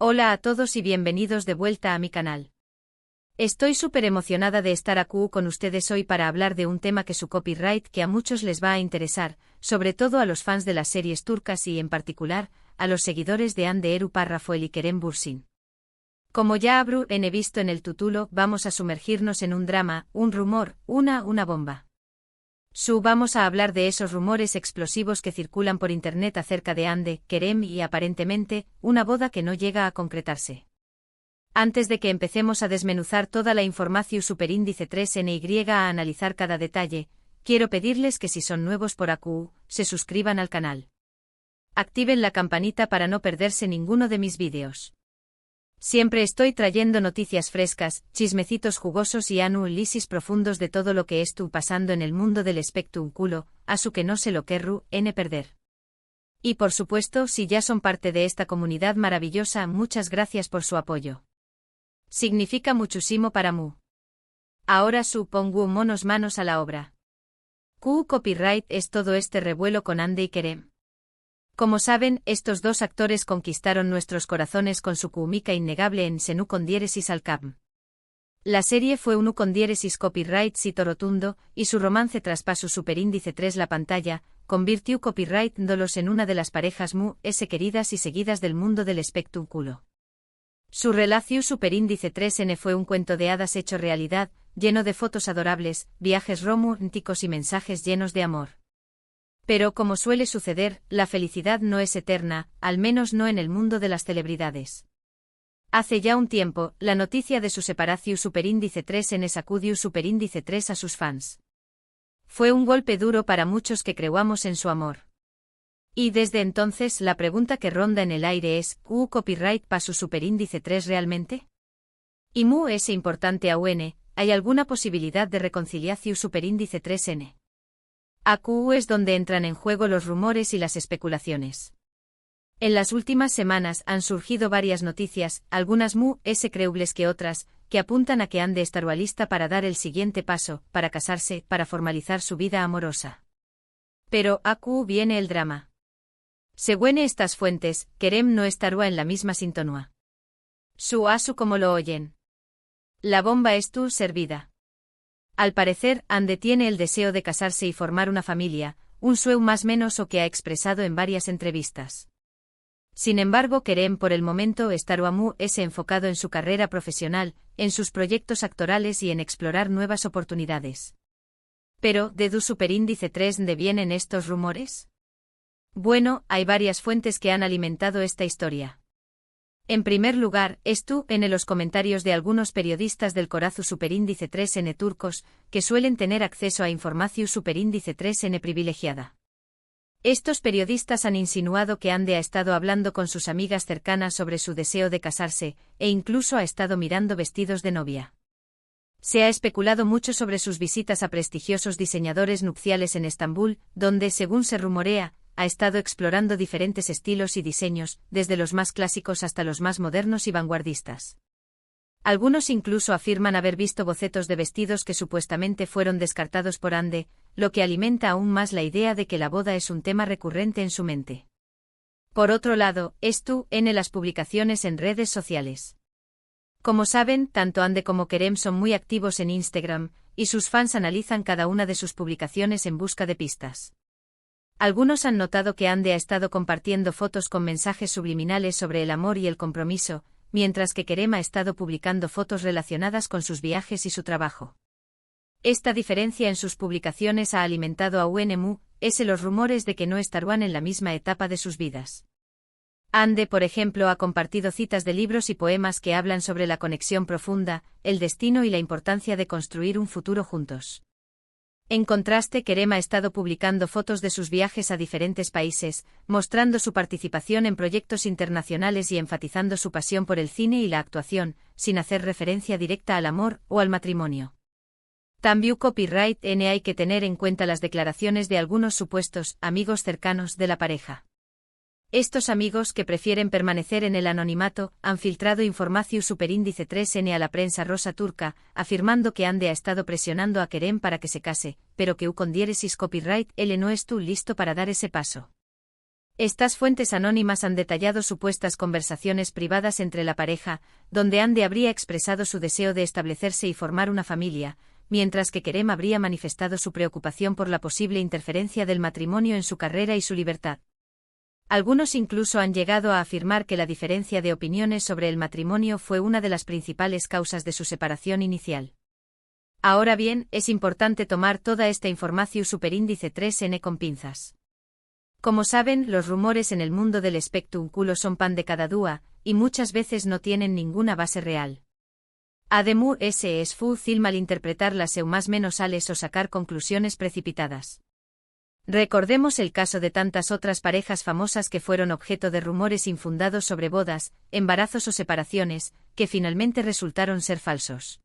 Hola a todos y bienvenidos de vuelta a mi canal. Estoy súper emocionada de estar aquí con ustedes hoy para hablar de un tema que su copyright que a muchos les va a interesar, sobre todo a los fans de las series turcas y en particular, a los seguidores de Hande Erçel Rafael y Kerem Bürsin. Como ya habrán visto en el título, vamos a sumergirnos en un drama, un rumor, una bomba. Vamos a hablar de esos rumores explosivos que circulan por internet acerca de Hande, Kerem y aparentemente, una boda que no llega a concretarse. Antes de que empecemos a desmenuzar toda la información superíndice 3NY a analizar cada detalle, quiero pedirles que si son nuevos por aquí, se suscriban al canal. Activen la campanita para no perderse ninguno de mis vídeos. Siempre estoy trayendo noticias frescas, chismecitos jugosos y análisis profundos de todo lo que está pasando en el mundo del espectáculo, asu que no se lo querrú perder. Y por supuesto, si ya son parte de esta comunidad maravillosa, muchas gracias por su apoyo. Significa muchísimo para mí. Ahora pongo manos a la obra. ¿Qué copyright es todo este revuelo con Hande y Kerem? Como saben, estos dos actores conquistaron nuestros corazones con su química innegable en Senu con diéresis al cap. La serie fue un con diéresis copyright cito rotundo, y su romance traspasó superíndice 3 la pantalla, convirtió copyright dolos en una de las parejas queridas y seguidas del mundo del espectáculo. Su relación superíndice 3N fue un cuento de hadas hecho realidad, lleno de fotos adorables, viajes románticos y mensajes llenos de amor. Pero como suele suceder, la felicidad no es eterna, al menos no en el mundo de las celebridades. Hace ya un tiempo, la noticia de su separación superíndice 3N sacudió superíndice 3 a sus fans. Fue un golpe duro para muchos que creamos en su amor. Y desde entonces la pregunta que ronda en el aire es, ¿Q copyright para su superíndice 3 realmente? ¿Y es importante aún, hay alguna posibilidad de reconciliación superíndice 3N? Aquí es donde entran en juego los rumores y las especulaciones. En las últimas semanas han surgido varias noticias, algunas creíbles que otras, que apuntan a que Hande estará lista para dar el siguiente paso, para casarse, para formalizar su vida amorosa. Pero aquí viene el drama. Según estas fuentes, Kerem no estará en la misma sintonía. Asu como lo oyen. La bomba es servida. Al parecer, Hande tiene el deseo de casarse y formar una familia, un sueño más menos o que ha expresado en varias entrevistas. Sin embargo, Kerem por el momento estará enfocado en su carrera profesional, en sus proyectos actorales y en explorar nuevas oportunidades. Pero, ¿de du superíndice 3 de vienen estos rumores? Bueno, hay varias fuentes que han alimentado esta historia. En primer lugar, en los comentarios de algunos periodistas del Corazu superíndice 3N turcos, que suelen tener acceso a información superíndice 3N privilegiada. Estos periodistas han insinuado que Hande ha estado hablando con sus amigas cercanas sobre su deseo de casarse, e incluso ha estado mirando vestidos de novia. Se ha especulado mucho sobre sus visitas a prestigiosos diseñadores nupciales en Estambul, donde, según se rumorea, ha estado explorando diferentes estilos y diseños, desde los más clásicos hasta los más modernos y vanguardistas. Algunos incluso afirman haber visto bocetos de vestidos que supuestamente fueron descartados por Hande, lo que alimenta aún más la idea de que la boda es un tema recurrente en su mente. Por otro lado, en las publicaciones en redes sociales. Como saben, tanto Hande como Kerem son muy activos en Instagram, y sus fans analizan cada una de sus publicaciones en busca de pistas. Algunos han notado que Hande ha estado compartiendo fotos con mensajes subliminales sobre el amor y el compromiso, mientras que Kerem ha estado publicando fotos relacionadas con sus viajes y su trabajo. Esta diferencia en sus publicaciones ha alimentado a los rumores de que no estarán en la misma etapa de sus vidas. Hande, por ejemplo, ha compartido citas de libros y poemas que hablan sobre la conexión profunda, el destino y la importancia de construir un futuro juntos. En contraste, Kerem ha estado publicando fotos de sus viajes a diferentes países, mostrando su participación en proyectos internacionales y enfatizando su pasión por el cine y la actuación, sin hacer referencia directa al amor o al matrimonio. También copyright hay que tener en cuenta las declaraciones de algunos supuestos amigos cercanos de la pareja. Estos amigos que prefieren permanecer en el anonimato han filtrado información superíndice 3N a la prensa rosa turca, afirmando que Hande ha estado presionando a Kerem para que se case, pero que con diéresis copyright él no estuvo listo para dar ese paso. Estas fuentes anónimas han detallado supuestas conversaciones privadas entre la pareja, donde Ande habría expresado su deseo de establecerse y formar una familia, mientras que Kerem habría manifestado su preocupación por la posible interferencia del matrimonio en su carrera y su libertad. Algunos incluso han llegado a afirmar que la diferencia de opiniones sobre el matrimonio fue una de las principales causas de su separación inicial. Ahora bien, es importante tomar toda esta información superíndice 3N con pinzas. Como saben, los rumores en el mundo del espectáculo son pan de cada día, y muchas veces no tienen ninguna base real. Además, es fácil malinterpretarlas o más menos ales o sacar conclusiones precipitadas. Recordemos el caso de tantas otras parejas famosas que fueron objeto de rumores infundados sobre bodas, embarazos o separaciones, que finalmente resultaron ser falsos.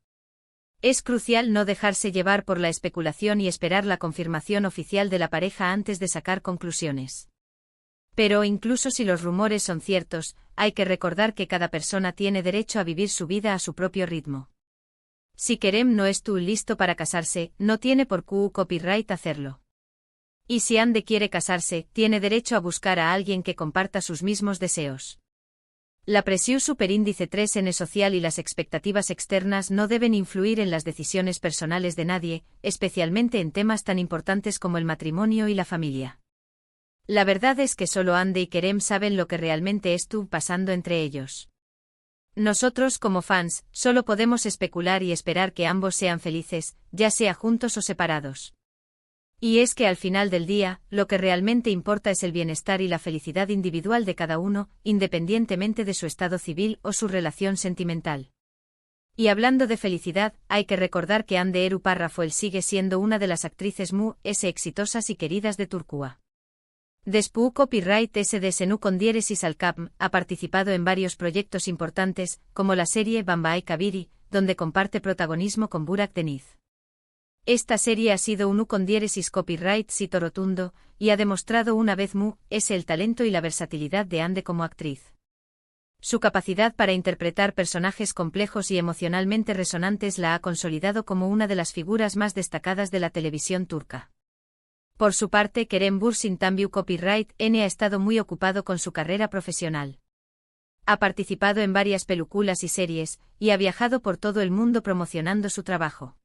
Es crucial no dejarse llevar por la especulación y esperar la confirmación oficial de la pareja antes de sacar conclusiones. Pero incluso si los rumores son ciertos, hay que recordar que cada persona tiene derecho a vivir su vida a su propio ritmo. Si Kerem no estuvo listo para casarse, no tiene por qué copyright hacerlo. Y si Ande quiere casarse, tiene derecho a buscar a alguien que comparta sus mismos deseos. La presión superíndice 3N social y las expectativas externas no deben influir en las decisiones personales de nadie, especialmente en temas tan importantes como el matrimonio y la familia. La verdad es que solo Ande y Kerem saben lo que realmente estuvo pasando entre ellos. Nosotros, como fans, solo podemos especular y esperar que ambos sean felices, ya sea juntos o separados. Y es que al final del día, lo que realmente importa es el bienestar y la felicidad individual de cada uno, independientemente de su estado civil o su relación sentimental. Y hablando de felicidad, hay que recordar que Ande Eru Parrafoel sigue siendo una de las actrices exitosas y queridas de Turquía. Despu Copyright SD Senu con diéresis al Capm ha participado en varios proyectos importantes, como la serie Bambae Kabiri, donde comparte protagonismo con Burak Deniz. Esta serie ha sido un con diéresis copyright cito rotundo, y ha demostrado una vez el talento y la versatilidad de Ande como actriz. Su capacidad para interpretar personajes complejos y emocionalmente resonantes la ha consolidado como una de las figuras más destacadas de la televisión turca. Por su parte, Kerem Bürsin Copyright N ha estado muy ocupado con su carrera profesional. Ha participado en varias películas y series, y ha viajado por todo el mundo promocionando su trabajo.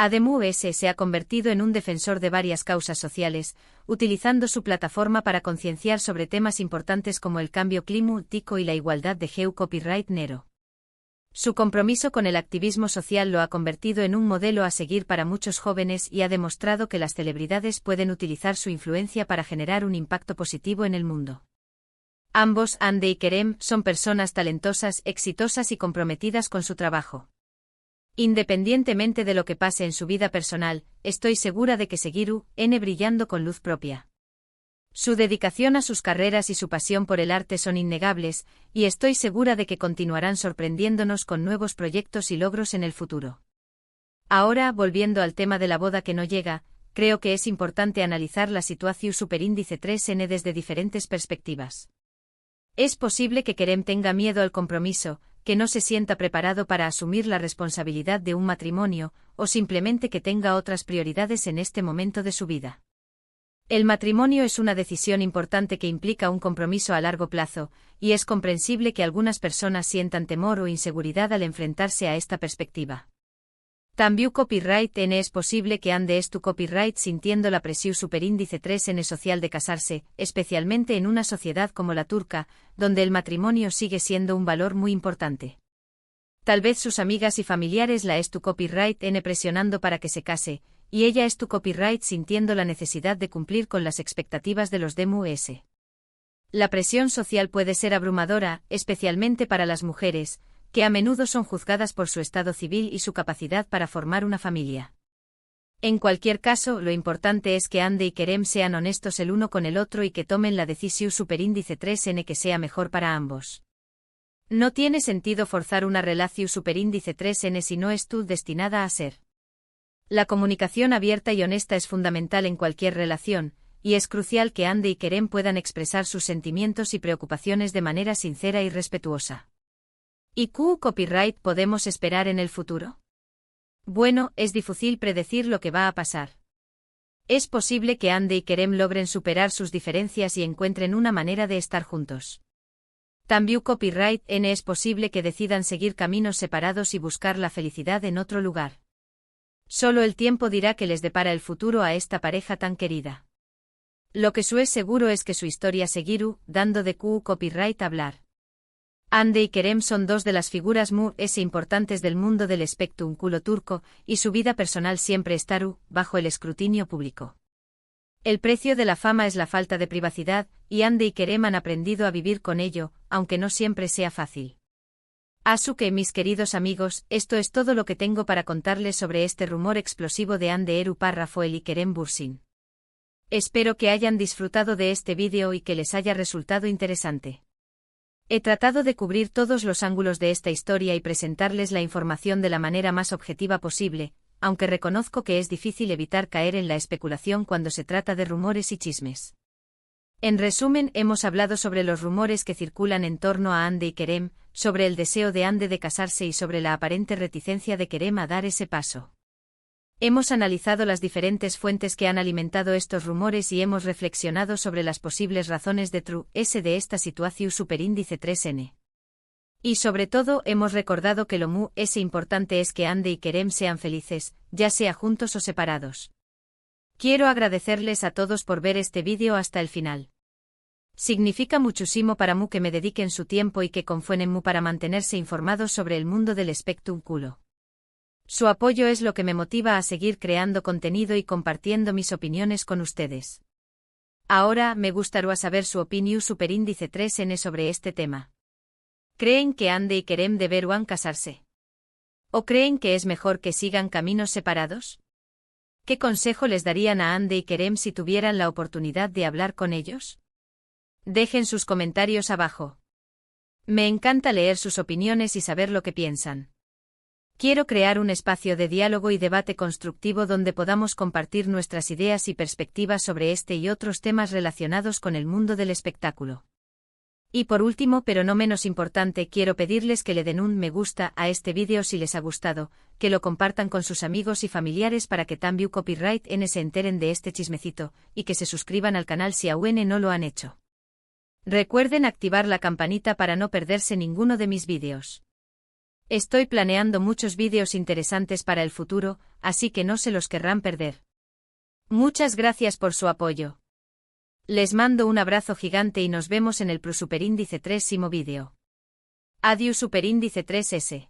Además, se ha convertido en un defensor de varias causas sociales, utilizando su plataforma para concienciar sobre temas importantes como el cambio climático y la igualdad de género. Copyright Nero. Su compromiso con el activismo social lo ha convertido en un modelo a seguir para muchos jóvenes y ha demostrado que las celebridades pueden utilizar su influencia para generar un impacto positivo en el mundo. Ambos, Ande y Kerem, son personas talentosas, exitosas y comprometidas con su trabajo. Independientemente de lo que pase en su vida personal, estoy segura de que seguirán brillando con luz propia. Su dedicación a sus carreras y su pasión por el arte son innegables, y estoy segura de que continuarán sorprendiéndonos con nuevos proyectos y logros en el futuro. Ahora, volviendo al tema de la boda que no llega, creo que es importante analizar la situación superíndice 3N desde diferentes perspectivas. Es posible que Kerem tenga miedo al compromiso, que no se sienta preparado para asumir la responsabilidad de un matrimonio, o simplemente que tenga otras prioridades en este momento de su vida. El matrimonio es una decisión importante que implica un compromiso a largo plazo, y es comprensible que algunas personas sientan temor o inseguridad al enfrentarse a esta perspectiva. También Copyright N es posible que Ande tu copyright sintiendo la presión superíndice 3N social de casarse, especialmente en una sociedad como la turca, donde el matrimonio sigue siendo un valor muy importante. Tal vez sus amigas y familiares la tu copyright N presionando para que se case, y ella tu copyright sintiendo la necesidad de cumplir con las expectativas de los DMUS. La presión social puede ser abrumadora, especialmente para las mujeres, que a menudo son juzgadas por su estado civil y su capacidad para formar una familia. En cualquier caso, lo importante es que Ande y Kerem sean honestos el uno con el otro y que tomen la decisión superíndice 3N que sea mejor para ambos. No tiene sentido forzar una relación superíndice 3N si no es destinada a ser. La comunicación abierta y honesta es fundamental en cualquier relación, y es crucial que Ande y Kerem puedan expresar sus sentimientos y preocupaciones de manera sincera y respetuosa. ¿Y qué copyright podemos esperar en el futuro? Bueno, es difícil predecir lo que va a pasar. Es posible que Ande y Kerem logren superar sus diferencias y encuentren una manera de estar juntos. También Copyright N es posible que decidan seguir caminos separados y buscar la felicidad en otro lugar. Solo el tiempo dirá qué les depara el futuro a esta pareja tan querida. Lo que es seguro es que su historia seguirá dando de Copyright hablar. Ande y Kerem son dos de las figuras muy importantes del mundo del espectáculo turco, y su vida personal siempre estará bajo el escrutinio público. El precio de la fama es la falta de privacidad, y Ande y Kerem han aprendido a vivir con ello, aunque no siempre sea fácil. Así que, mis queridos amigos, esto es todo lo que tengo para contarles sobre este rumor explosivo de Hande Erupar Rafael y Kerem Bürsin. Espero que hayan disfrutado de este vídeo y que les haya resultado interesante. He tratado de cubrir todos los ángulos de esta historia y presentarles la información de la manera más objetiva posible, aunque reconozco que es difícil evitar caer en la especulación cuando se trata de rumores y chismes. En resumen, hemos hablado sobre los rumores que circulan en torno a Ande y Kerem, sobre el deseo de Ande de casarse y sobre la aparente reticencia de Kerem a dar ese paso. Hemos analizado las diferentes fuentes que han alimentado estos rumores y hemos reflexionado sobre las posibles razones de de esta situación superíndice 3N. Y sobre todo hemos recordado que lo importante es que Ande y Kerem sean felices, ya sea juntos o separados. Quiero agradecerles a todos por ver este vídeo hasta el final. Significa muchísimo para mí que me dediquen su tiempo y que confíen en mí para mantenerse informados sobre el mundo del espectáculo. Su apoyo es lo que me motiva a seguir creando contenido y compartiendo mis opiniones con ustedes. Ahora, me gustaría saber su opinión superíndice 3N sobre este tema. ¿Creen que Ande y Kerem deberán casarse? ¿O creen que es mejor que sigan caminos separados? ¿Qué consejo les darían a Ande y Kerem si tuvieran la oportunidad de hablar con ellos? Dejen sus comentarios abajo. Me encanta leer sus opiniones y saber lo que piensan. Quiero crear un espacio de diálogo y debate constructivo donde podamos compartir nuestras ideas y perspectivas sobre este y otros temas relacionados con el mundo del espectáculo. Y por último, pero no menos importante, quiero pedirles que le den un me gusta a este vídeo si les ha gustado, que lo compartan con sus amigos y familiares para que también Copyright N se enteren de este chismecito, y que se suscriban al canal si aún no lo han hecho. Recuerden activar la campanita para no perderse ninguno de mis vídeos. Estoy planeando muchos vídeos interesantes para el futuro, así que no se los querrán perder. Muchas gracias por su apoyo. Les mando un abrazo gigante y nos vemos en el superíndice 3º vídeo. Adiós superíndice 3S.